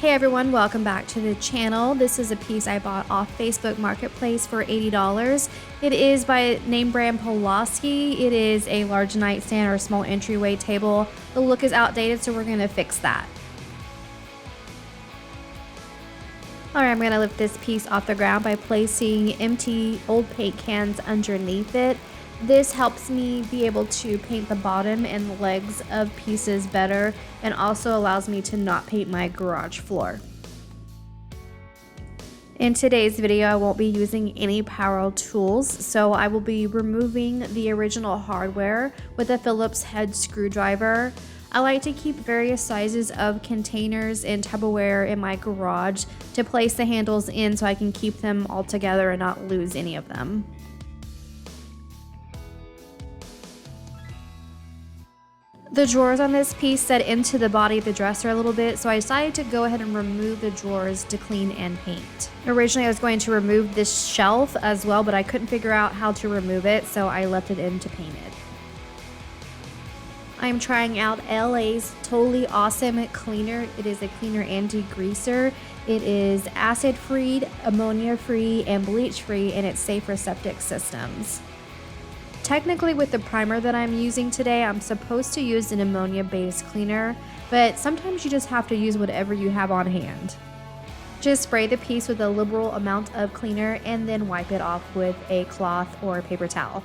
Hey everyone, welcome back to the channel. This is a piece I bought off Facebook Marketplace for $80. It is by name brand Pulaski. It is a large nightstand or small entryway table. The look is outdated, so we're going to fix that. Alright, I'm going to lift this piece off the ground by placing empty old paint cans underneath it. This helps me be able to paint the bottom and the legs of pieces better, and also allows me to not paint my garage floor. In today's video, I won't be using any power tools, so I will be removing the original hardware with a Phillips head screwdriver. I like to keep various sizes of containers and Tupperware in my garage to place the handles in so I can keep them all together and not lose any of them. The drawers on this piece set into the body of the dresser a little bit, so I decided to go ahead and remove the drawers to clean and paint. Originally I was going to remove this shelf as well, but I couldn't figure out how to remove it, so I left it in to paint it. I'm trying out LA's Totally Awesome Cleaner. It is a cleaner and degreaser. It is acid-free, ammonia-free, and bleach-free, and it's safe for septic systems. Technically, with the primer that I'm using today, I'm supposed to use an ammonia-based cleaner, but sometimes you just have to use whatever you have on hand. Just spray the piece with a liberal amount of cleaner and then wipe it off with a cloth or a paper towel.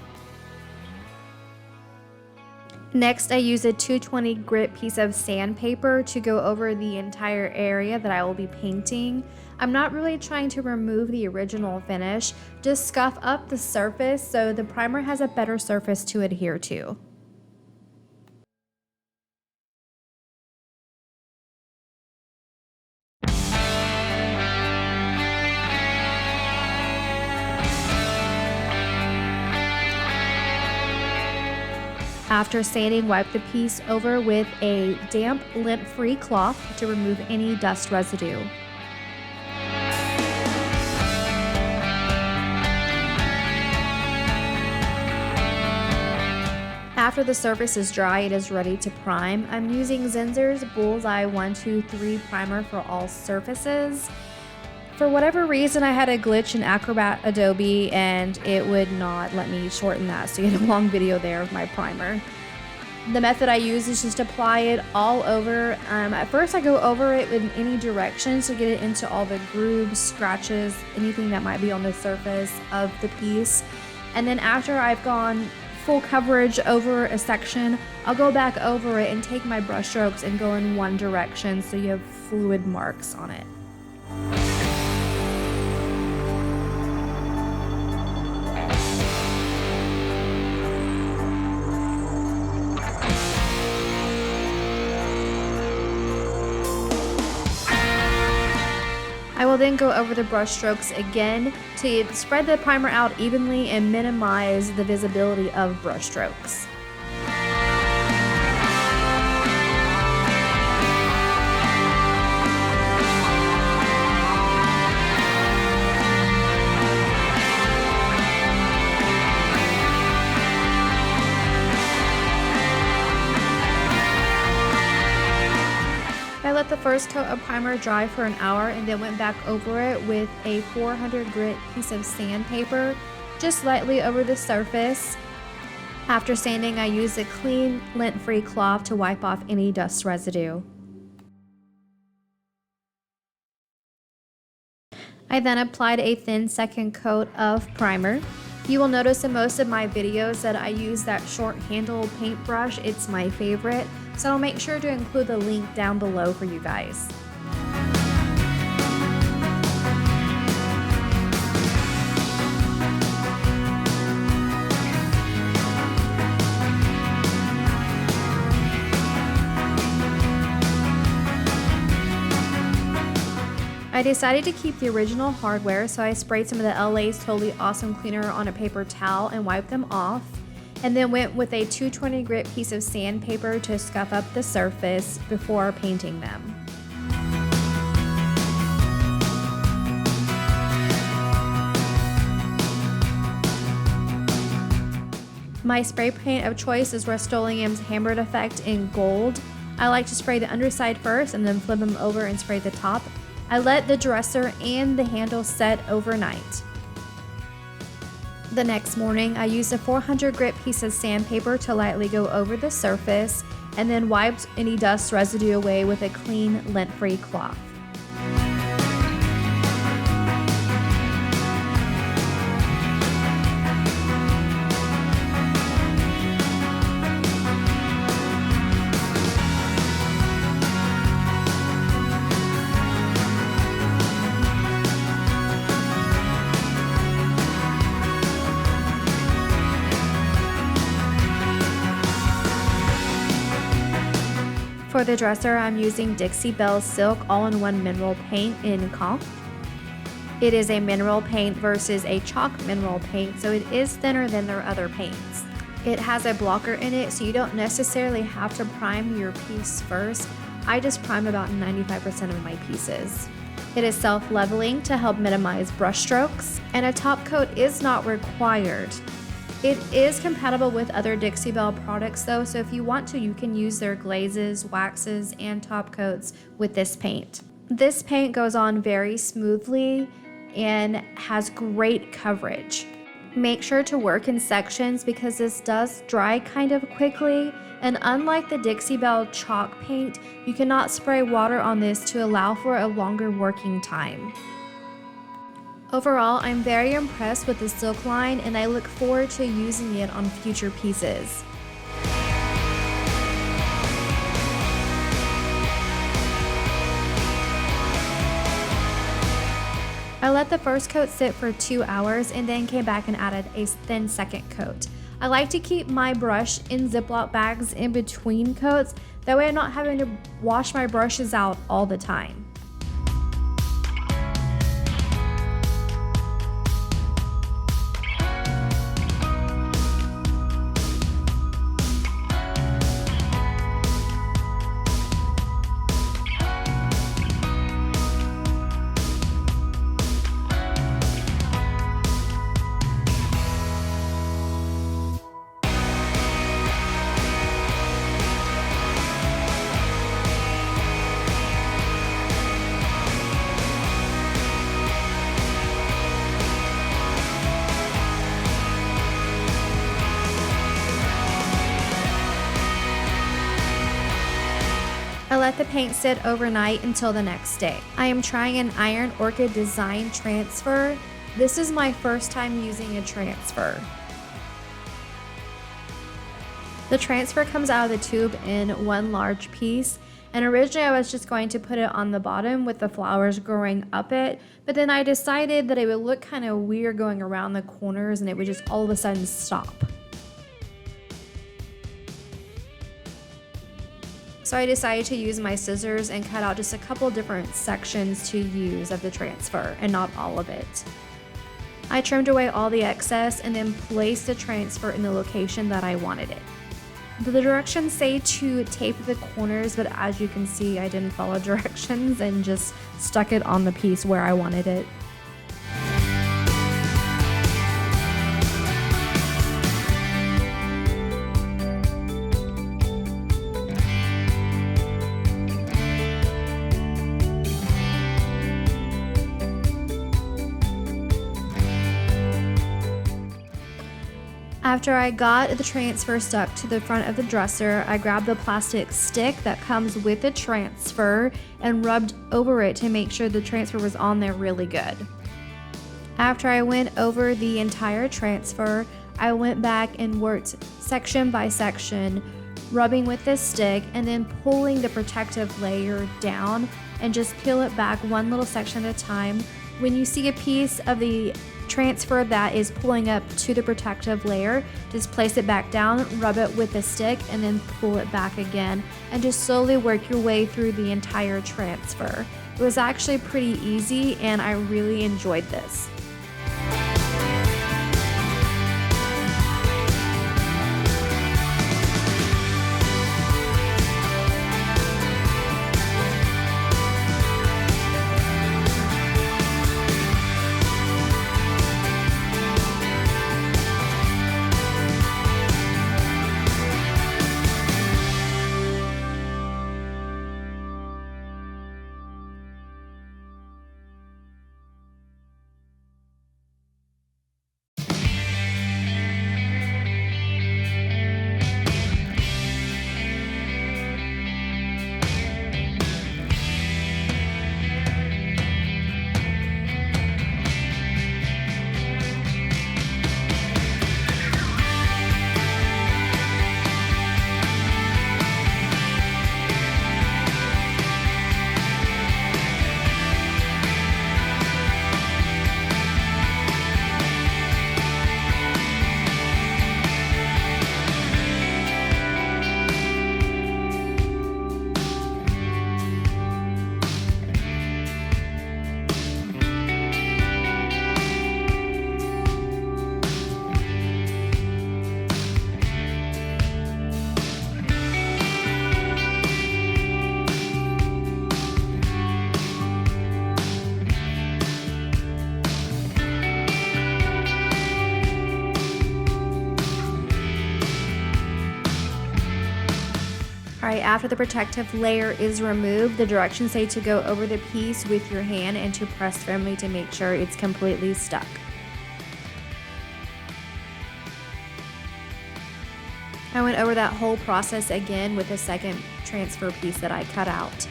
Next, I use a 220 grit piece of sandpaper to go over the entire area that I will be painting. I'm not really trying to remove the original finish, just scuff up the surface so the primer has a better surface to adhere to. After sanding, wipe the piece over with a damp, lint-free cloth to remove any dust residue. After the surface is dry, it is ready to prime. I'm using Zinsser's Bullseye 123 primer for all surfaces. For whatever reason, I had a glitch in Acrobat Adobe and it would not let me shorten that, so you get a long video there of my primer. The method I use is just apply it all over. At first I go over it in any direction to get it into all the grooves, scratches, anything that might be on the surface of the piece. And then after I've gone full coverage over a section, I'll go back over it and take my brush strokes and go in one direction so you have fluid marks on it. I will then go over the brush strokes again to spread the primer out evenly and minimize the visibility of brush strokes. I let the first coat of primer dry for an hour and then went back over it with a 400 grit piece of sandpaper, just lightly over the surface. After sanding, I used a clean, lint-free cloth to wipe off any dust residue. I then applied a thin second coat of primer. You will notice in most of my videos that I use that short handle paintbrush. It's my favorite, so I'll make sure to include the link down below for you guys. I decided to keep the original hardware, so I sprayed some of the LA's Totally Awesome Cleaner on a paper towel and wiped them off, and then went with a 220 grit piece of sandpaper to scuff up the surface before painting them. My spray paint of choice is Rust-Oleum's Hammered Effect in gold. I like to spray the underside first and then flip them over and spray the top. I let the dresser and the handle set overnight. The next morning, I used a 400 grit piece of sandpaper to lightly go over the surface and then wiped any dust residue away with a clean, lint-free cloth. For the dresser, I'm using Dixie Belle Silk All-in-One Mineral Paint in Conch. It is a mineral paint versus a chalk mineral paint, so it is thinner than their other paints. It has a blocker in it, so you don't necessarily have to prime your piece first. I just prime about 95% of my pieces. It is self-leveling to help minimize brush strokes, and a top coat is not required. It is compatible with other Dixie Belle products though, so if you want to, you can use their glazes, waxes, and top coats with this paint. This paint goes on very smoothly and has great coverage. Make sure to work in sections because this does dry kind of quickly, and unlike the Dixie Belle chalk paint, you cannot spray water on this to allow for a longer working time. Overall, I'm very impressed with the silk line and I look forward to using it on future pieces. I let the first coat sit for 2 hours and then came back and added a thin second coat. I like to keep my brush in Ziploc bags in between coats, that way I'm not having to wash my brushes out all the time. I let the paint sit overnight until the next day. I am trying an Iron Orchid design transfer. This is my first time using a transfer. The transfer comes out of the tube in one large piece, and originally I was just going to put it on the bottom with the flowers growing up it, but then I decided that it would look kind of weird going around the corners and it would just all of a sudden stop. So I decided to use my scissors and cut out just a couple different sections to use of the transfer and not all of it. I trimmed away all the excess and then placed the transfer in the location that I wanted it. The directions say to tape the corners, but as you can see, I didn't follow directions and just stuck it on the piece where I wanted it. After I got the transfer stuck to the front of the dresser, I grabbed the plastic stick that comes with the transfer and rubbed over it to make sure the transfer was on there really good. After I went over the entire transfer, I went back and worked section by section, rubbing with this stick and then pulling the protective layer down and just peel it back one little section at a time. When you see a piece of the transfer that is pulling up to the protective layer, just place it back down, rub it with a stick, and then pull it back again, and just slowly work your way through the entire transfer. It was actually pretty easy and I really enjoyed this. Alright, after the protective layer is removed, the directions say to go over the piece with your hand and to press firmly to make sure it's completely stuck. I went over that whole process again with the second transfer piece that I cut out.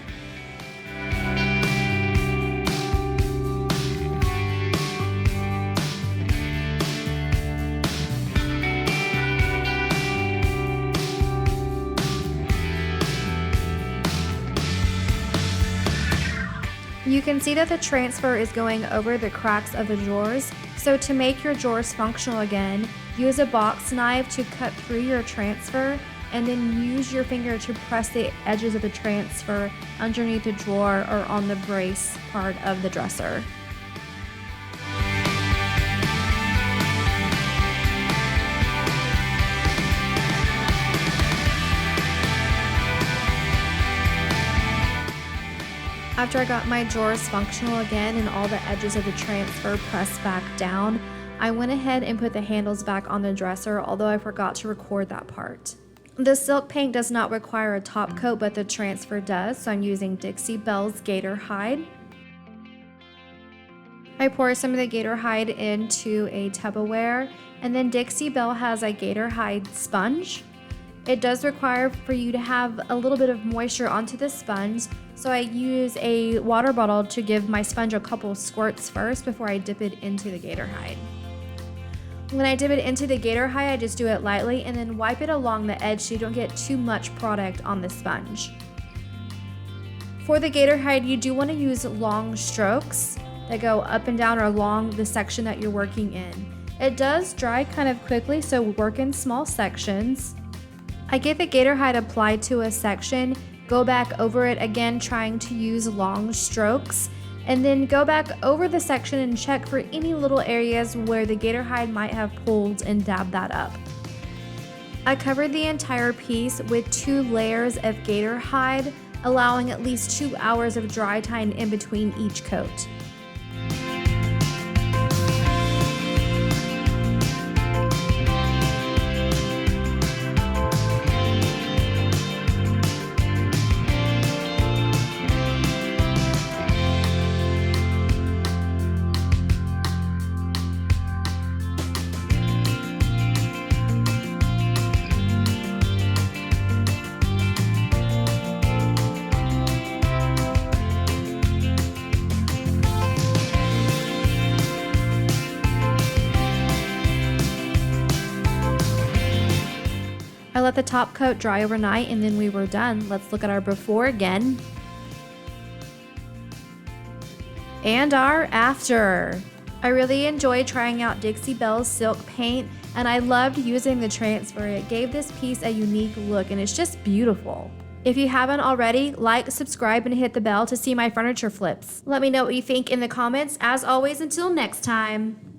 You can see that the transfer is going over the cracks of the drawers, so to make your drawers functional again, use a box knife to cut through your transfer and then use your finger to press the edges of the transfer underneath the drawer or on the brace part of the dresser. After I got my drawers functional again and all the edges of the transfer pressed back down, I went ahead and put the handles back on the dresser, although I forgot to record that part. The silk paint does not require a top coat, but the transfer does, so I'm using Dixie Belle's Gator Hide. I pour some of the Gator Hide into a Tupperware, and then Dixie Belle has a Gator Hide sponge. It does require for you to have a little bit of moisture onto the sponge, so I use a water bottle to give my sponge a couple squirts first before I dip it into the Gator Hide. When I dip it into the Gator Hide, I just do it lightly and then wipe it along the edge so you don't get too much product on the sponge. For the Gator Hide, you do want to use long strokes that go up and down or along the section that you're working in. It does dry kind of quickly, so work in small sections. I get the Gator Hide applied to a section, go back over it again trying to use long strokes, and then go back over the section and check for any little areas where the Gator Hide might have pulled and dab that up. I covered the entire piece with 2 layers of Gator Hide, allowing at least 2 hours of dry time in between each coat. I let the top coat dry overnight and then we were done. Let's look at our before again. And our after. I really enjoyed trying out Dixie Belle's silk paint and I loved using the transfer. It gave this piece a unique look and it's just beautiful. If you haven't already, like, subscribe, and hit the bell to see my furniture flips. Let me know what you think in the comments. As always, until next time.